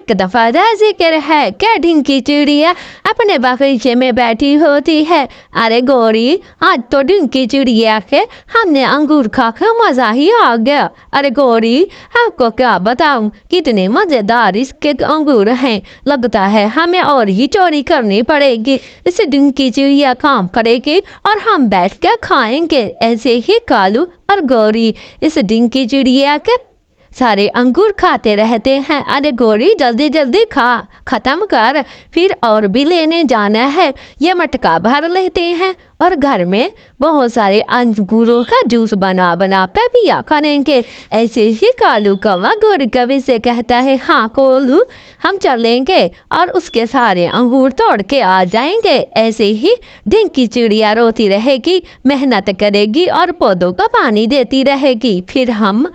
एक दफा का जिक्र है कि ढिंकी चिड़िया अपने बगीचे में बैठी होती है। अरे गौरी, आज तो ढिंकी चिड़िया के हमने अंगूर खाकर मजा ही आ गया। अरे गौरी, आपको क्या बताऊं, कितने मजेदार इसके अंगूर हैं। लगता है हमें और ही चोरी करनी पड़ेगी। इसे ढिंकी चिड़िया काम करेगी और हम बैठ कर खाएंगे। ऐसे ही कालू और गौरी इस ढिंकी चिड़िया के सारे अंगूर खाते रहते हैं। अरे गौरी, जल्दी जल्दी खा, खत्म कर, फिर और भी लेने जाना है। ये मटका भर लेते हैं और घर में बहुत सारे अंगूरों का जूस बना बना कर पिया करेंगे। ऐसे ही कालू कौवा गौरी कवि से कहता है, हाँ कोलू, हम चलेंगे और उसके सारे अंगूर तोड़ के आ जाएंगे। ऐसे ही ढिंकी चिड़िया रोती रहेगी, मेहनत करेगी और पौधों को पानी देती रहेगी। फिर हम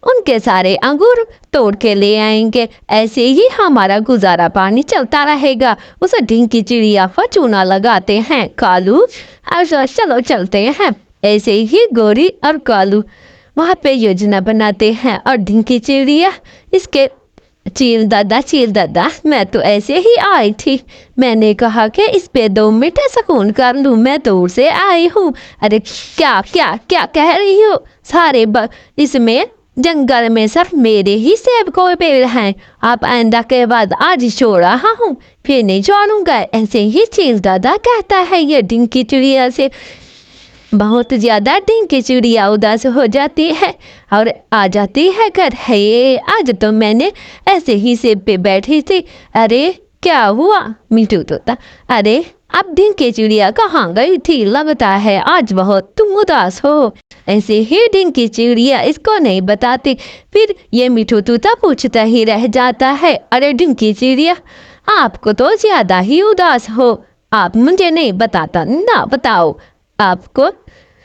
उनके सारे अंगूर तोड़ के ले आएंगे। ऐसे ही हमारा गुजारा पानी चलता रहेगा। उस ढिंकी चिड़िया को चूना लगाते हैं कालू, अच्छा चलो चलते हैं। ऐसे ही गौरी और कालू वहाँ पे योजना बनाते हैं और ढिंकी चिड़िया इसके चील दादा, मैं तो ऐसे ही आई थी। मैंने कहा कि इस पे 2 मिनट सुकून कर लूँ, मैं दूर से आई हूँ। अरे क्या क्या क्या कह रही हो, सारे इसमें जंगल में सिर्फ मेरे ही सेब के पेड़ हैं। आप आइंदा के बाद आज छोड़ रहा हूँ, फिर नहीं छोड़ूंगा। ऐसे ही चील दादा कहता है ये ढिंकी चिड़िया से। बहुत ज़्यादा ढिंकी चिड़िया उदास हो जाती है और आ जाती है घर। है आज तो मैंने ऐसे ही सेब पे बैठी थी। अरे क्या हुआ मिठू तोता, अरे अब ढिंकी चिड़िया कहाँ गई थी, लगता है आज बहुत तुम उदास हो। ऐसे ही ढिंकी चिड़िया इसको नहीं बताती। फिर ये मिठू तोता पूछता ही रह जाता है, अरे ढिंकी चिड़िया, आपको तो ज्यादा ही उदास हो, आप मुझे नहीं बताता ना, बताओ आपको।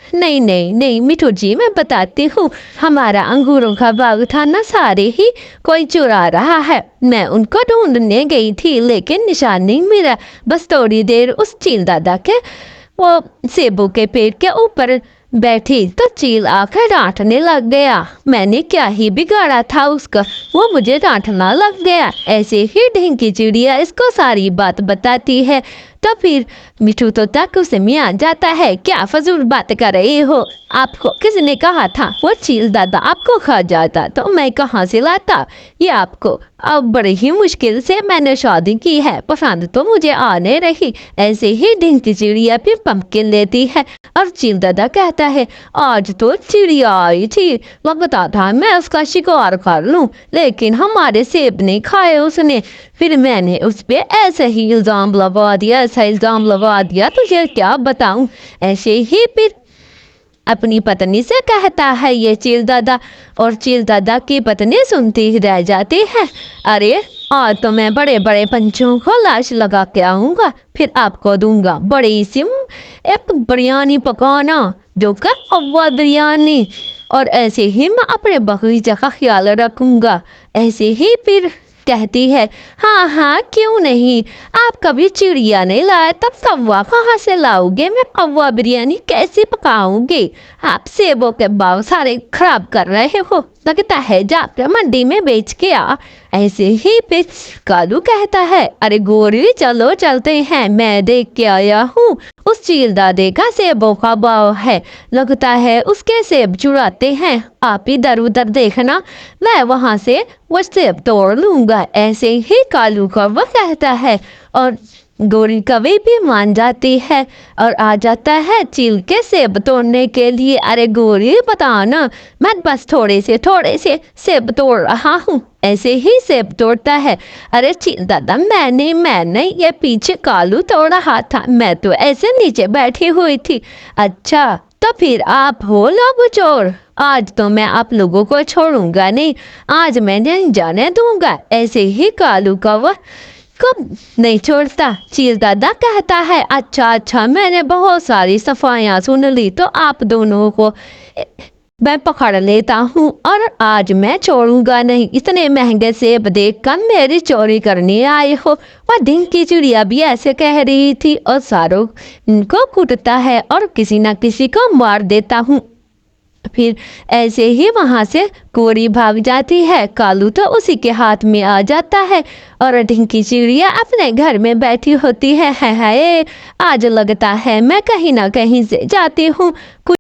नहीं नहीं नहीं मिठू जी, मैं बताती हूँ। हमारा अंगूरों का बाग था ना, सारे ही कोई चुरा रहा है। मैं उनको ढूंढने गई थी लेकिन निशान नहीं मिला। बस थोड़ी देर उस चील दादा के वो सेबों के पेड़ के ऊपर बैठी तो चील आकर डांटने लग गया। मैंने क्या ही बिगाड़ा था उसका, वो मुझे डांटना लग गया। ऐसे ही ढिंकी चिड़िया इसको सारी बात बताती है। तो फिर मिठू तोता गुस्से में आ जाता है, क्या फजूल बात कर रहे हो, आपको किसने कहा था वो चील दादा आपको खा जाता, तो मैं कहाँ से लाता ये आपको। अब बड़ी ही मुश्किल से मैंने शादी की है, पसंद तो मुझे आने रही। ऐसे ही ढिंकी चिड़िया फिर पंपकिन लेती है और चील दादा कहता है, आज तो चिड़िया आई थी, लगता था मैं उसका शिकार कर लूं, लेकिन हमारे सेब नहीं खाए उसने। फिर मैंने उस पर ऐसे ही इल्ज़ाम लगा दिया, ऐसा इल्ज़ाम लगा दिया, तुझे क्या बताऊं। ऐसे ही फिर अपनी पत्नी से कहता है ये चील दादा, और चील दादा की पत्नी सुनती ही रह जाती है। अरे आज तो मैं बड़े बड़े पंछियों को लाश लगा के आऊँगा, फिर आपको दूंगा बड़ी सी एक बिरयानी पकाना, जो कर कौवा बिरयानी, और ऐसे ही मैं अपने बगीचे का ख्याल रखूँगा। ऐसे ही फिर कहती है, हाँ हाँ क्यों नहीं, आप कभी चिड़िया नहीं लाए तब कौवा कहाँ से लाओगे, मैं कौवा बिरयानी कैसे पकाऊंगी। आप सेबों के बाग सारे खराब कर रहे हो, लगता है जाकर मंडी में बेच के आ। ऐसे ही फिर कालू कहता है, अरे गोरी चलो चलते हैं, मैं देख के आया हूँ उस चील दादे का सेबों का बाग है, लगता है उसके सेब चुराते हैं। आप इधर उधर देखना, मैं वहाँ से वो सेब तोड़ लूँगा। ऐसे ही कालू का वो कहता है और गोरी कभी भी मान जाती है और आ जाता है चील के सेब तोड़ने के लिए। अरे गोरी बताना, मैं बस थोड़े से सेब तोड़ रहा हूँ। ऐसे ही सेब तोड़ता है। अरे चील दादा, मैंने ये पीछे कालू तोड़ रहा था, मैं तो ऐसे नीचे बैठी हुई थी। अच्छा तो फिर आप हो लोग चोर, आज तो मैं आप लोगों को छोड़ूंगा नहीं, आज मैं नहीं जाने दूंगा। ऐसे ही कालू का वो कब नहीं छोड़ता। चील दादा कहता है, अच्छा मैंने बहुत सारी सफाइयाँ सुन ली, तो आप दोनों को मैं पकड़ लेता हूँ और आज मैं छोड़ूंगा नहीं। इतने महंगे सेब देखकर मेरी चोरी करने आए हो। वह ढिंकी चिड़िया भी ऐसे कह रही थी और सारों इनको कूटता है और किसी न किसी को मार देता हूँ। پھر ایسے ہی وہاں سے کوری بھاگ جاتی ہے، کالو تو اسی کے ہاتھ میں آ جاتا ہے اور ڈھنکی چڑیا اپنے گھر میں بیٹھی ہوتی ہے۔ ہائے آج لگتا ہے میں کہیں نہ کہیں سے جاتی ہوں۔